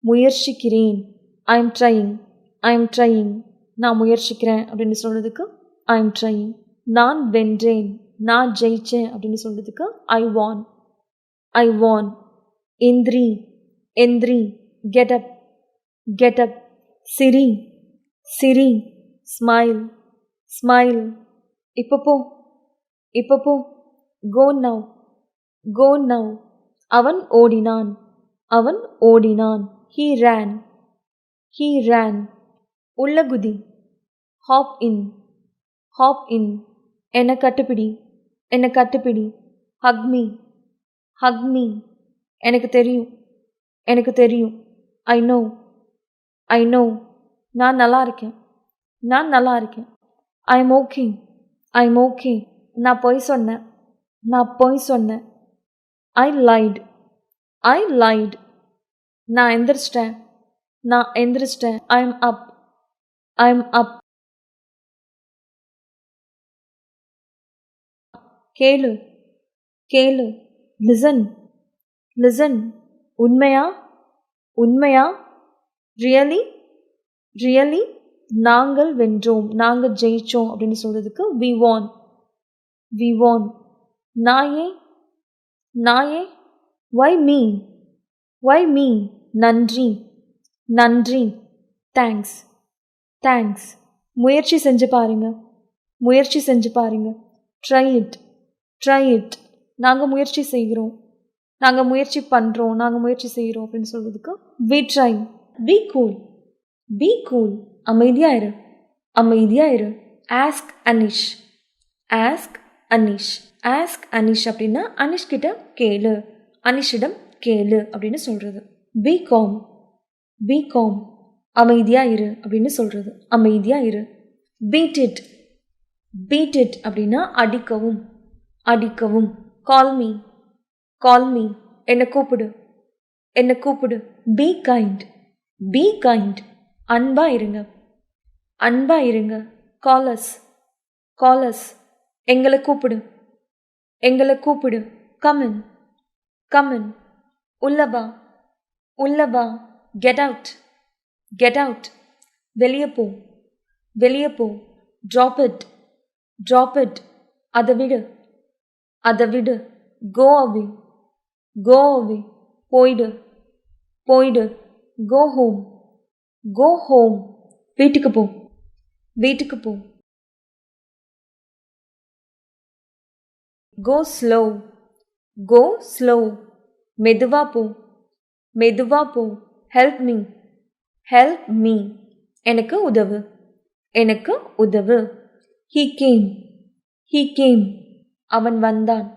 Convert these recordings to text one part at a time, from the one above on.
முயற்சிக்கிறேன். I am trying. I am trying. நான் முயற்சிக்கிறேன் அப்படின்னு சொல்றதுக்கு I am trying. நான் வென்றேன். நான் ஜெயிச்சேன் அப்படின்னு சொல்றதுக்கு I won. I won. எந்திரி எந்திரி. Get up. Get up. சிரி சிரி. Smile. Smile. இப்போ போ இப்போ போ. Go now. Go now. அவன் ஓடினான். அவன் ஓடினான். He ran. He ran. உள்ள குதி. Hop in. Hop in. என்னை கட்டுப்பிடி. என்னை கட்டுப்பிடி. Hug me. Hug me. எனக்கு தெரியும். எனக்கு தெரியும். I know. I know. நான் நல்லா இருக்கேன். நான் நல்லா இருக்கேன். I am okay. I am okay. நான் பொய் சொன்னேன். நான் பொய் சொன்னேன். I lied. I lied. நான் எந்திரிச்சிட்டேன். நான் எந்திரிச்சிட்டேன். I am up. I am up. கேளு கேளு. Listen. Listen. உண்மையா உண்மையா. Really. Really. நாங்கள் வென்றோம். நாங்கள் ஜெயிச்சோம் அப்படின்னு சொல்றதுக்கு we won. We won. நாயே நாயே. Why me? Why me? நன்றி நன்றி. Thanks. Thanks. முயற்சி செஞ்சு பாருங்க. முயற்சி செஞ்சு பாருங்க. Try it. Try it. நாங்கள் முயற்சி செய்கிறோம். நாங்கள் முயற்சி பண்ணுறோம். நாங்கள் முயற்சி செய்கிறோம் அப்படின்னு சொல்றதுக்கு we try. Be cool. Be cool. அமைதியாயிரு. அமைதியாயிரு. Ask Anish. Ask Anish. Ask Anish அப்படின்னா அனிஷ் கிட்ட கேளு. அனிஷிடம் கேளு அப்படின்னு சொல்றது. Be calm. Be calm. அமைதியாயிரு அப்படின்னு சொல்றது. அமைதியாயிரு. Beat it. Beat it அப்படின்னா அடிக்கவும். அடிக்கவும். Call me. Call me. என்னை கூப்பிடு. என்னை கூப்பிடு. Be kind. Be kind. அன்பா இருங்க. அன்பா இருங்க. Call us. Call us. எங்களை கூப்பிடு. எங்களை கூப்பிடு. Come in. Come in. உள்ளவா. உள்ளவா. Get out. Get out. வெளியே போ. வெளியே போ. Drop it. Drop it. அதை விடு. அதை விடு. Go away. Go away. போயிடு. போயிடு. Go home. Go home. வீட்டுக்கு போ. வீட்டுக்கு போ. Go slow. Go slow. மெதுவா போ. மெதுவா போ. Help me. Help me. எனக்கு உதவு. எனக்கு உதவு. He came. He came. அவன் வந்தான்.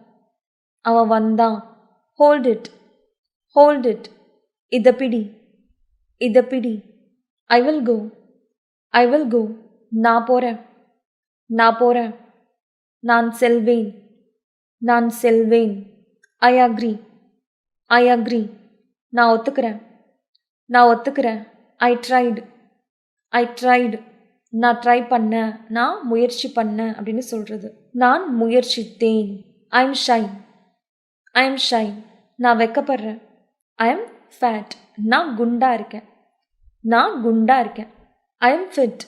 அவன் வந்தான். Hold it. Hold it. இத பிடி. இத பிடி. I will go. I will go. நான் போறேன். நான் போறேன். நான் செல்வேன். நான் செல்வேன். I agree. I agree. நான் ஒத்துக்கிறேன். நான் ஒத்துக்கிறேன். I tried. I tried. நான் ட்ரை பண்ணேன். நான் முயற்சி பண்ணேன் அப்படின்னு சொல்றது. நான் முயற்சித்தேன். I am shy. I am shy. நான் வெக்கப்படுறேன். I am fat. நான் குண்டா இருக்கேன். நான் குண்டா இருக்கேன். I am fit.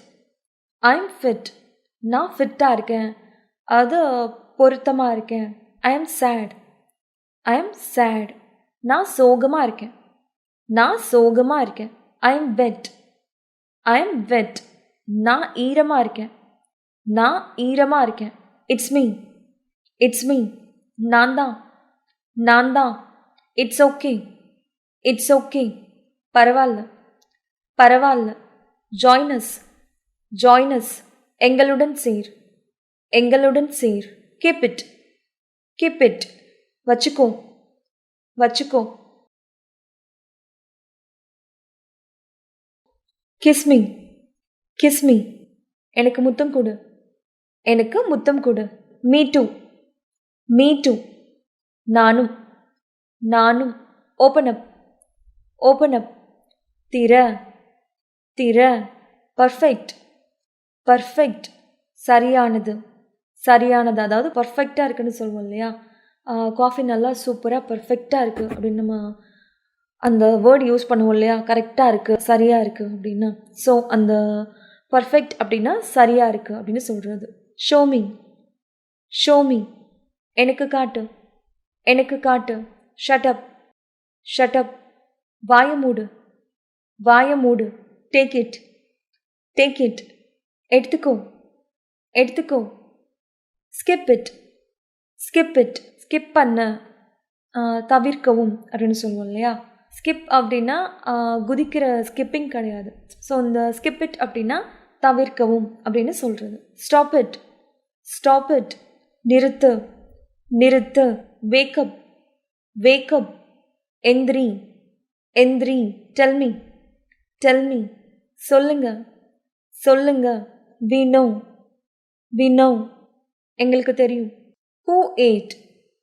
I am fit. நான் ஃபிட்டாக இருக்கேன். அது பொருத்தமாக இருக்கேன். I am sad. I am sad. நான் சோகமாக இருக்கேன். நான் சோகமாக இருக்கேன். I am wet. I am wet. நான் ஈரமாக இருக்கேன். நான் ஈரமாக இருக்கேன். It's me. It's me. நான் தான். நான் தான். It's okay. It's okay. பரவாயில்ல. பரவாயில்ல. Join us. Join us. எங்களுடன் சேர். எங்களுடன் சேர். Keep it. Keep it. வச்சுக்கோ. வச்சுக்கோ. Kiss me. Kiss me. எனக்கு முத்தம் கொடு. எனக்கு முத்தம் கொடு. Me too. Me too. நானும். நானும். Open up. Open up. திற. திற. Perfect. Perfect. சரியானது. சரியானது. அதாவது பர்ஃபெக்டாக இருக்குன்னு சொல்லுவோம் இல்லையா. காஃபி நல்லா சூப்பராக பர்ஃபெக்டாக இருக்குது அப்படின்னு நம்ம அந்த வேர்ட் யூஸ் பண்ணுவோம் இல்லையா, கரெக்டாக இருக்குது, சரியாக இருக்குது அப்படின்னு. ஸோ அந்த பர்ஃபெக்ட் அப்படின்னா சரியாக இருக்குது அப்படின்னு சொல்கிறது. ஷோமி, ஷோமி, எனக்கு காட்டு, எனக்கு காட்டு. ஷட்டப், ஷட்டப், வாய மூடு, வாய மூடு. டேக் இட், டேக் இட், எடுத்துக்கோ, எடுத்துக்கோ. Skip it, skip it, skip பண்ண, தவிர்க்கவும் அப்படின்னு சொல்லுவோம் இல்லையா. ஸ்கிப் அப்படின்னா குதிக்கிற ஸ்கிப்பிங் கிடையாது. ஸோ இந்த ஸ்கிப் இட் அப்படின்னா தவிர்க்கவும் அப்படின்னு சொல்கிறது. ஸ்டாப் இட், ஸ்டாப் இட், நிறுத்து, நிறுத்து. வேக்கப், வேக்கப், எந்திரி, எந்திரி. டெல்மி, டெல்மி, சொல்லுங்க, சொல்லுங்க. வி நோ, வி நோ, எங்களுக்கு தெரியும். ஹூ ஏட்,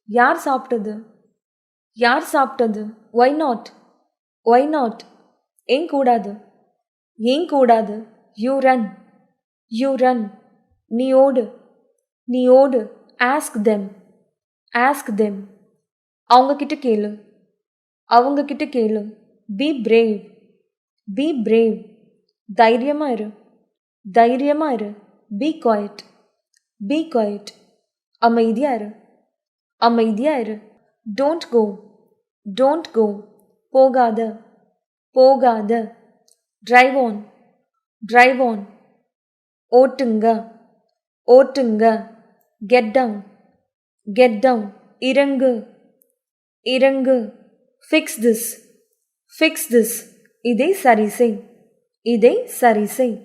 யார் சாப்பிட்டது, யார் சாப்பிட்டது. ஒய் நாட், ஒய் நாட், ஏன் கூடாது, ஏன் கூடாது. யூ ரன், யூ ரன், நீ ஓடு, நீ ஓடு. ஆஸ்க் தெம், ஆஸ்க் தெம், அவங்கக்கிட்ட கேளு, அவங்கக்கிட்ட கேளு. பி பிரேவ், பி பிரேவ், தைரியமாக இரு, தைரியமாக இரு. பி குவைட், பி குவைட், அமைதியாக இரு, அமைதியாக இரு. டோன்ட் கோ, டோன்ட் கோ, போகாத, போகாத. டிரைவ் ஆன், டிரைவ் ஆன், ஓட்டுங்க, ஓட்டுங்க. கெட் டவுன், கெட் டவுன், இறங்கு, இறங்கு. ஃபிக்ஸ் திஸ், ஃபிக்ஸ் திஸ், இதை சரி செய், இதை சரி செய்.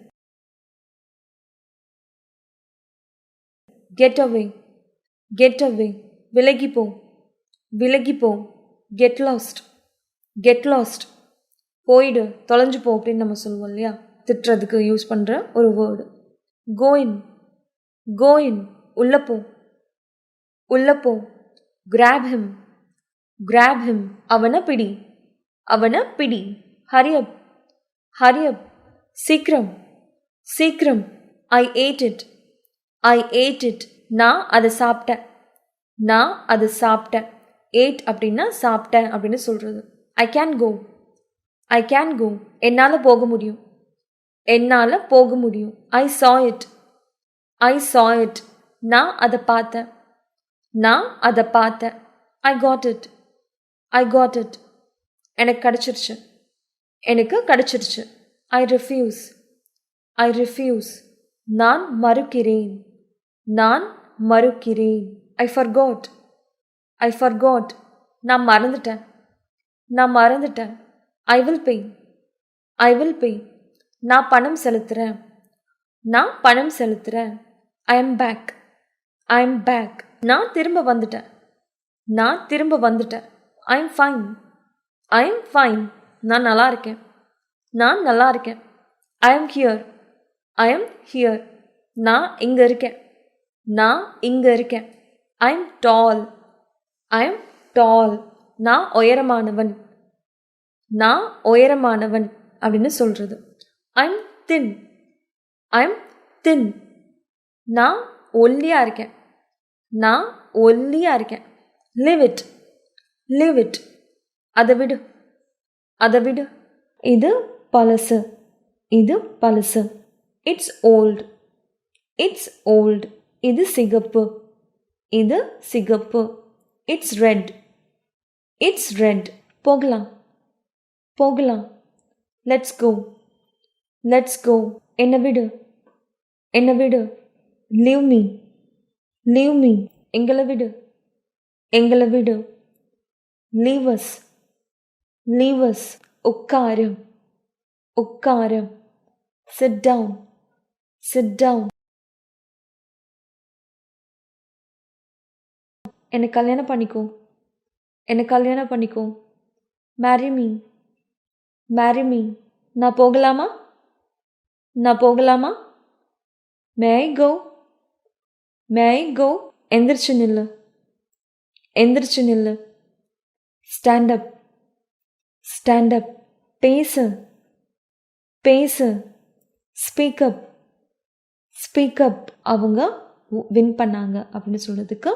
கெட் அவே, கெட் அவே, விலகிப்போ, விலகிப்போ. கெட் லாஸ்ட், கெட் லாஸ்ட், போயிடு, தொலைஞ்சு போ அப்படின்னு நம்ம சொல்லுவோம் இல்லையா, திட்டுறதுக்கு யூஸ் பண்ணுற ஒரு வேர்டு. கோயின், கோயின், உள்ளப்போ, உள்ளப்போ. கிராப் ஹிம், கிராப் ஹிம், அவனை பிடி, அவனை பிடி. ஹரியப், ஹரியப், சீக்கிரம், சீக்கிரம். I ate it, I ate it, நான் அதை சாப்பிட்டேன், நான் அதை சாப்பிட்டேன். ஏட் அப்படின்னா சாப்பிட்டேன் அப்படின்னு சொல்கிறது. I can go, I can go, என்னால் போக முடியும், என்னால் போக முடியும். ஐ saw it, I saw it, நான் அதை பார்த்தேன், நான் அதை பார்த்தேன். I got it, I got it, எனக்கு கிடச்சிருச்சு, எனக்கு கிடச்சிருச்சு. ஐ ரிஃப்யூஸ், ஐ ரிஃப்யூஸ், நான் மறுக்கிறேன், நான் மறுக்கிறேன். ஐ ஃபர்காட், ஐ ஃபர்காட், நான் மறந்துட்டேன், நான் மறந்துட்டேன். I will pay, I will பே, நான் பணம் செலுத்துகிறேன், நான் பணம் செலுத்துகிறேன். I am back, I am back, நான் திரும்ப வந்துட்டேன், நான் திரும்ப வந்துட்டேன். I am fine, I am fine, நான் நல்லா இருக்கேன், நான் நல்லா இருக்கேன். I am here, I am here, நான் இங்கே இருக்கேன், நான் இங்கே இருக்கேன். I M doll, I am டால், நான் உயரமானவன், நான் உயரமானவன் அப்படின்னு சொல்கிறது. I am thin, I am தின், நான் ஒல்லியாக இருக்கேன், நான் ஒல்லியாக இருக்கேன். லிவ் இட், லிவ் இட், அதை விடு, அதை விடு. இது பழசு, இது பழசு. இட்ஸ் ஓல்டு, இட்ஸ் ஓல்டு, இது சிகப்பு, இது சிகப்பு. இட்ஸ் ரெட், இட்ஸ் ரெட், போகலாம், போகலாம். லெட்ஸ் கோ, லெட்ஸ் கோ, என்னை விடு, என்னை விடு. லீவ் மீ, லீவ் மீ, எங்களை விடு, எங்களை விடு. லீவ் அஸ், லீவ் அஸ், உட்காரு, உட்காரு. Sit down, sit down. என்னை கல்யாணம் பண்ணிக்கோ, என்னை கல்யாணம் பண்ணிக்கோ. மேரி மீ, மேரி மீ, நான் போகலாமா, நான் போகலாமா. மே ஐ கோ, மே ஐ கோ. எந்திரிச்சு நில்லு, எந்திரிச்சு நில்லு. ஸ்டாண்ட் அப், ஸ்டாண்ட் அப், பேசு, பேசு. ஸ்பீக் அப், ஸ்பீக் அப், அவங்க வின் பண்ணாங்க அப்படின்னு சொல்கிறதுக்கு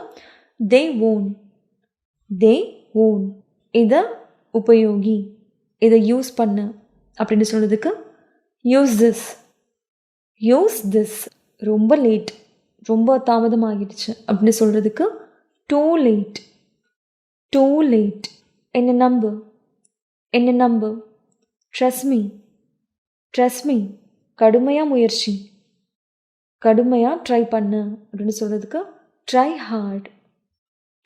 தே ஓன், தே ஓன், இதை உபயோகி, இதை யூஸ் பண்ணு அப்படின்னு சொல்கிறதுக்கு யூஸ் திஸ். Use this. ரொம்ப லேட், ரொம்ப தாமதமாகிடுச்சு அப்படின்னு சொல்கிறதுக்கு டூ லேட். Too late. என்னை நம்பு, என்னை நம்பு. Trust me, trust me. கடுமையாக முயற்சி, கடுமையாக ட்ரை பண்ணு அப்படின்னு சொல்கிறதுக்கு ட்ரை ஹார்ட்.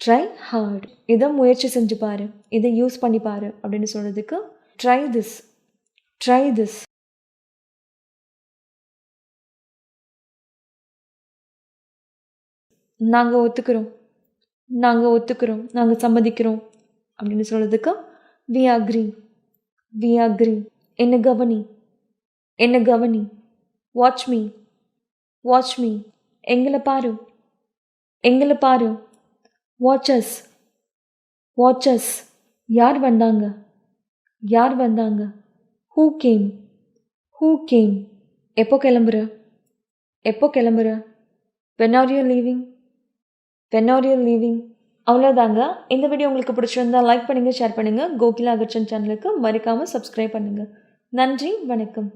Try heart. இதை முயற்சி செஞ்சு பாரு, இதை யூஸ் பண்ணி பாரு அப்படின்னு சொல்கிறதுக்கு ட்ரை திஸ். Try this. நாங்கள் ஒத்துக்கிறோம், நாங்கள் ஒத்துக்கிறோம், நாங்கள் சம்மதிக்கிறோம் அப்படின்னு சொல்கிறதுக்கு வி அக்ரி. We agri. என்ன கவனி, என்ன கவனி. Watch me, watch me. எங்களை பாரு, எங்களை பாரு. Watches, watches. யார் வந்தாங்க, யார் வந்தாங்க. Who came, who came. எப்போ கிளம்புற, எப்போ கிளம்புற. when are you leaving, when are you leaving. அவ்வளோதாங்க. இந்த வீடியோ உங்களுக்கு பிடிச்சிருந்தா லைக் பண்ணுங்கள், ஷேர் பண்ணுங்கள். கோகிலா அகர்ச்சந்த் சேனலுக்கு மறக்காமல் சப்ஸ்கிரைப் பண்ணுங்கள். நன்றி, வணக்கம்.